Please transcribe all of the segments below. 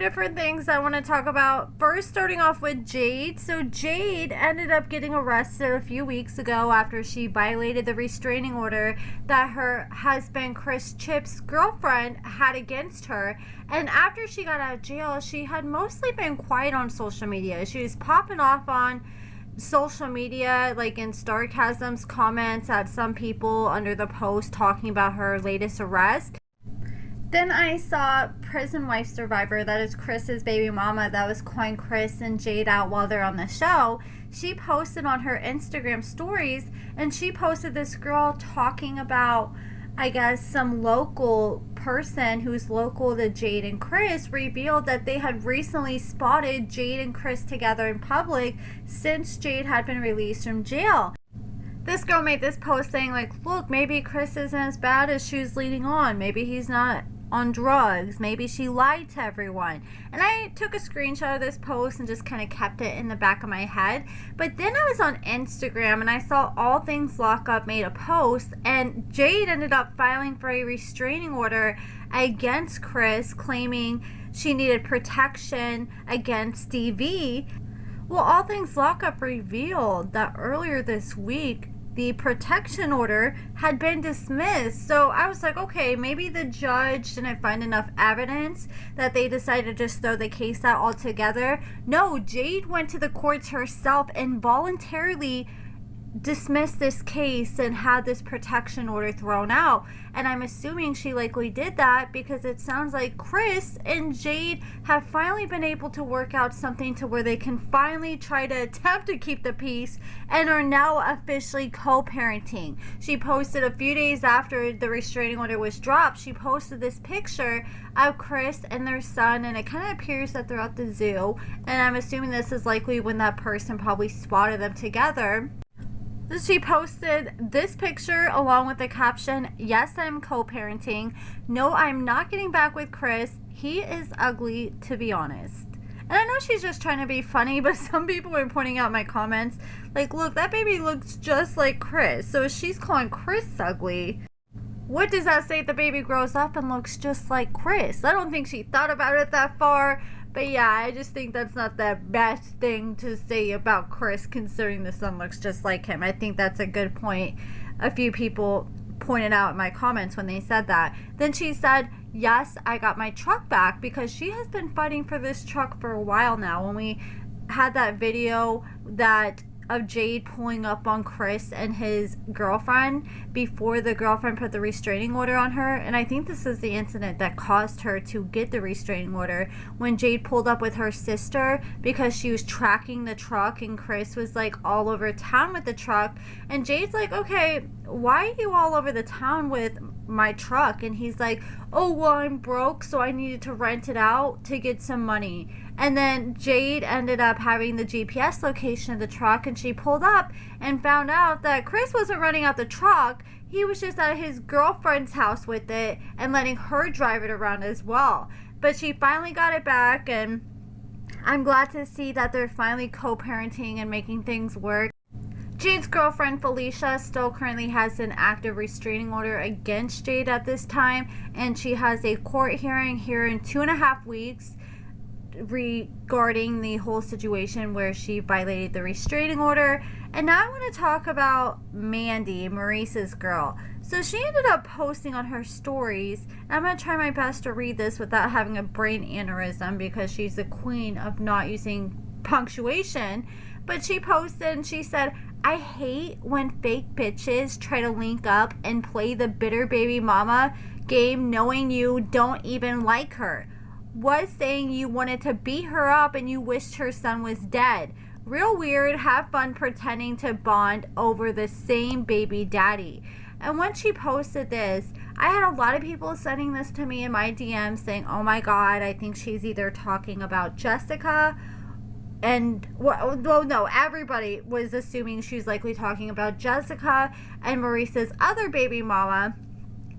different things I want to talk about. First, starting off with Jade. So Jade ended up getting arrested a few weeks ago after she violated the restraining order that her husband Chris Chip's girlfriend had against her. And after she got out of jail, she had mostly been quiet on social media. She was popping off on social media, like in sarcasms, comments at some people under the post talking about her latest arrest. Then I saw Prison Wife Survivor, that is Chris's baby mama, that was calling Chris and Jade out while they're on the show. She posted on her Instagram stories, and she posted this girl talking about, I guess, some local person who's local to Jade and Chris revealed that they had recently spotted Jade and Chris together in public since Jade had been released from jail. This girl made this post saying, like, look, maybe Chris isn't as bad as she was leading on. Maybe he's not on drugs. Maybe she lied to everyone. And I took a screenshot of this post and just kind of kept it in the back of my head. But then I was on Instagram and I saw All Things Lockup made a post, and Jade ended up filing for a restraining order against Chris, claiming she needed protection against DV. Well, All Things Lockup revealed that earlier this week the protection order had been dismissed. So I was like, okay, maybe the judge didn't find enough evidence that they decided to just throw the case out altogether. No, Jade went to the courts herself and voluntarily dismissed this case and had this protection order thrown out. And I'm assuming she likely did that because it sounds like Chris and Jade have finally been able to work out something to where they can finally try to attempt to keep the peace and are now officially co-parenting. She posted a few days after the restraining order was dropped, she posted this picture of Chris and their son, and it kind of appears that they're at the zoo, and I'm assuming this is likely when that person probably spotted them together. She posted this picture along with the caption, "Yes, I'm co-parenting. No, I'm not getting back with Chris. He is ugly, to be honest." And I know she's just trying to be funny, but some people were pointing out my comments, like, look, that baby looks just like Chris. So she's calling Chris ugly. What does that say if the baby grows up and looks just like Chris? I don't think she thought about it that far. But yeah, I just think that's not the best thing to say about Chris, considering the son looks just like him. I think that's a good point. A few people pointed out in my comments when they said that. Then she said, yes, I got my truck back, because she has been fighting for this truck for a while now. When we had that video of Jade pulling up on Chris and his girlfriend before the girlfriend put the restraining order on her, and I think this is the incident that caused her to get the restraining order, when Jade pulled up with her sister because she was tracking the truck and Chris was like all over town with the truck, and Jade's like, okay, why are you all over the town with my truck? And he's like, oh, well, I'm broke, so I needed to rent it out to get some money. And then Jade ended up having the GPS location of the truck, and she pulled up and found out that Chris wasn't running out the truck. He was just at his girlfriend's house with it and letting her drive it around as well. But she finally got it back, and I'm glad to see that they're finally co-parenting and making things work. Jade's girlfriend Felicia still currently has an active restraining order against Jade at this time, and she has a court hearing here in 2.5 weeks regarding the whole situation where she violated the restraining order. And now I want to talk about Mandy, Maurice's girl. So she ended up posting on her stories, and I'm going to try my best to read this without having a brain aneurysm because she's the queen of not using punctuation. But she posted and she said, I hate when fake bitches try to link up and play the bitter baby mama game knowing you don't even like her. Was saying you wanted to beat her up and you wished her son was dead. Real weird. Have fun pretending to bond over the same baby daddy. And when she posted this, I had a lot of people sending this to me in my DMs saying, oh my god, I think she's either talking about Jessica, and well, no, everybody was assuming she's likely talking about Jessica and Maurice's other baby mama.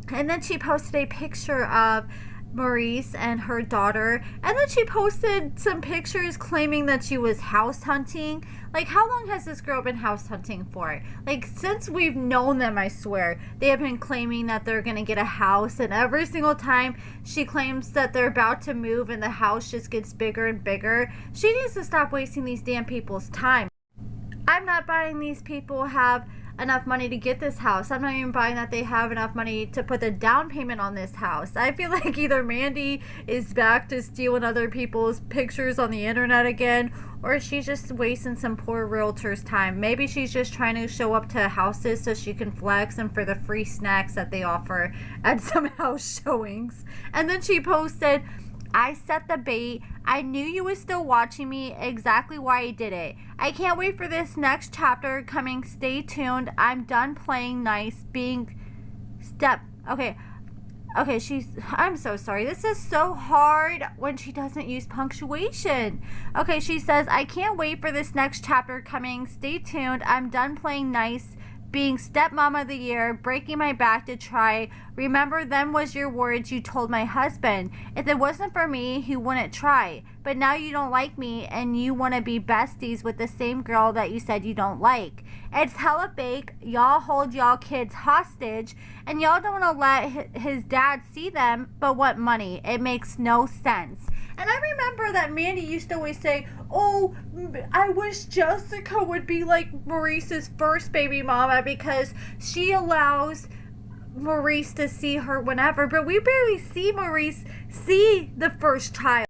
And then she posted a picture of Maurice and her daughter, and then she posted some pictures claiming that she was house hunting. Like, how long has this girl been house hunting for? Like, since we've known them, I swear, they have been claiming that they're gonna get a house, and every single time she claims that they're about to move and the house just gets bigger and bigger. She needs to stop wasting these damn people's time. I'm not buying these people have enough money to get this house. I'm not even buying that they have enough money to put the down payment on this house. I feel like either Mandy is back to stealing other people's pictures on the internet again, or she's just wasting some poor realtor's time. Maybe she's just trying to show up to houses so she can flex and for the free snacks that they offer at some house showings. And then she posted, I set the bait. I knew you was still watching me. Exactly why I did it. I can't wait for this next chapter coming. Stay tuned. I'm done playing nice. Being Okay, I'm so sorry. This is so hard when she doesn't use punctuation. Okay, she says, I can't wait for this next chapter coming. Stay tuned. I'm done playing nice. Being stepmom of the year, breaking my back to try. Remember, them was your words you told my husband. If it wasn't for me, he wouldn't try. But now you don't like me and you want to be besties with the same girl that you said you don't like. It's hella fake. Y'all hold y'all kids hostage and y'all don't want to let his dad see them but want money. It makes no sense. And I remember that Mandy used to always say, oh, I wish Jessica would be like Maurice's first baby mama because she allows Maurice to see her whenever. But we barely see Maurice see the first child.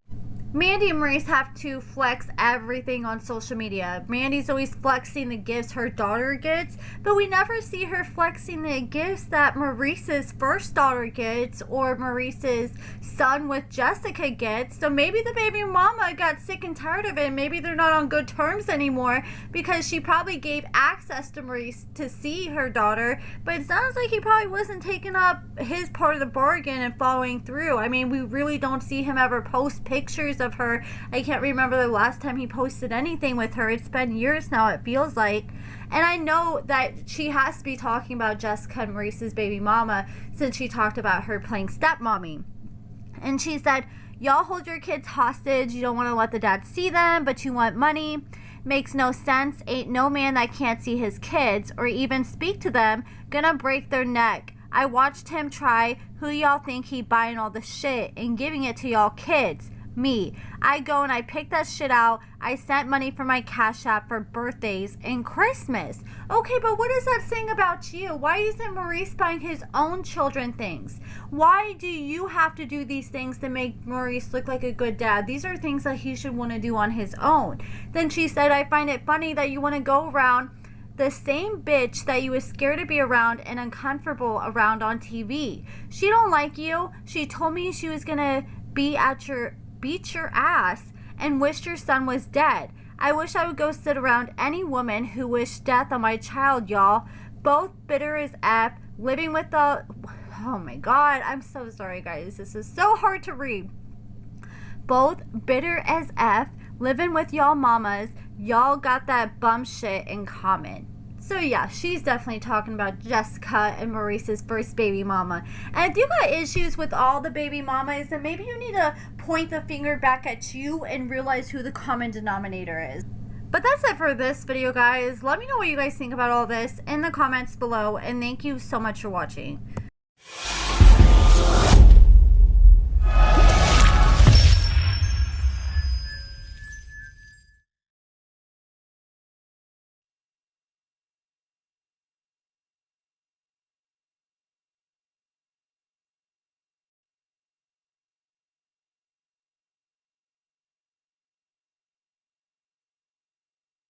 Mandy and Maurice have to flex everything on social media. Mandy's always flexing the gifts her daughter gets, but we never see her flexing the gifts that Maurice's first daughter gets or Maurice's son with Jessica gets. So maybe the baby mama got sick and tired of it. Maybe they're not on good terms anymore because she probably gave access to Maurice to see her daughter, but it sounds like he probably wasn't taking up his part of the bargain and following through. I mean, we really don't see him ever post pictures of her. I can't remember the last time he posted anything with her. It's been years now, it feels like. And I know that she has to be talking about Jessica and Maurice's baby mama since she talked about her playing stepmommy. And she said, y'all hold your kids hostage. You don't want to let the dad see them, but you want money. Makes no sense. Ain't no man that can't see his kids or even speak to them gonna break their neck. I watched him try. Who y'all think he buying all the shit and giving it to y'all kids? Me. I go and I pick that shit out. I sent money for my CASHAPP for birthdays and Christmas. Okay, but what is that saying about you? Why isn't Maurice buying his own children things? Why do you have to do these things to make Maurice look like a good dad? These are things that he should want to do on his own. Then she said, I find it funny that you want to go around the same bitch that you was scared to be around and uncomfortable around on TV. She don't like you. She told me she was gonna beat your ass and wished your son was dead. I wish I would go sit around any woman who wished death on my child, y'all. Both bitter as F, living with the... Oh my god, I'm so sorry, guys. This is so hard to read. Both bitter as F, living with y'all mamas. Y'all got that bum shit in common. So yeah, she's definitely talking about Jessica and Maurice's first baby mama. And if you got issues with all the baby mamas, then maybe you need to point the finger back at you and realize who the common denominator is. But that's it for this video, guys. Let me know what you guys think about all this in the comments below, and thank you so much for watching.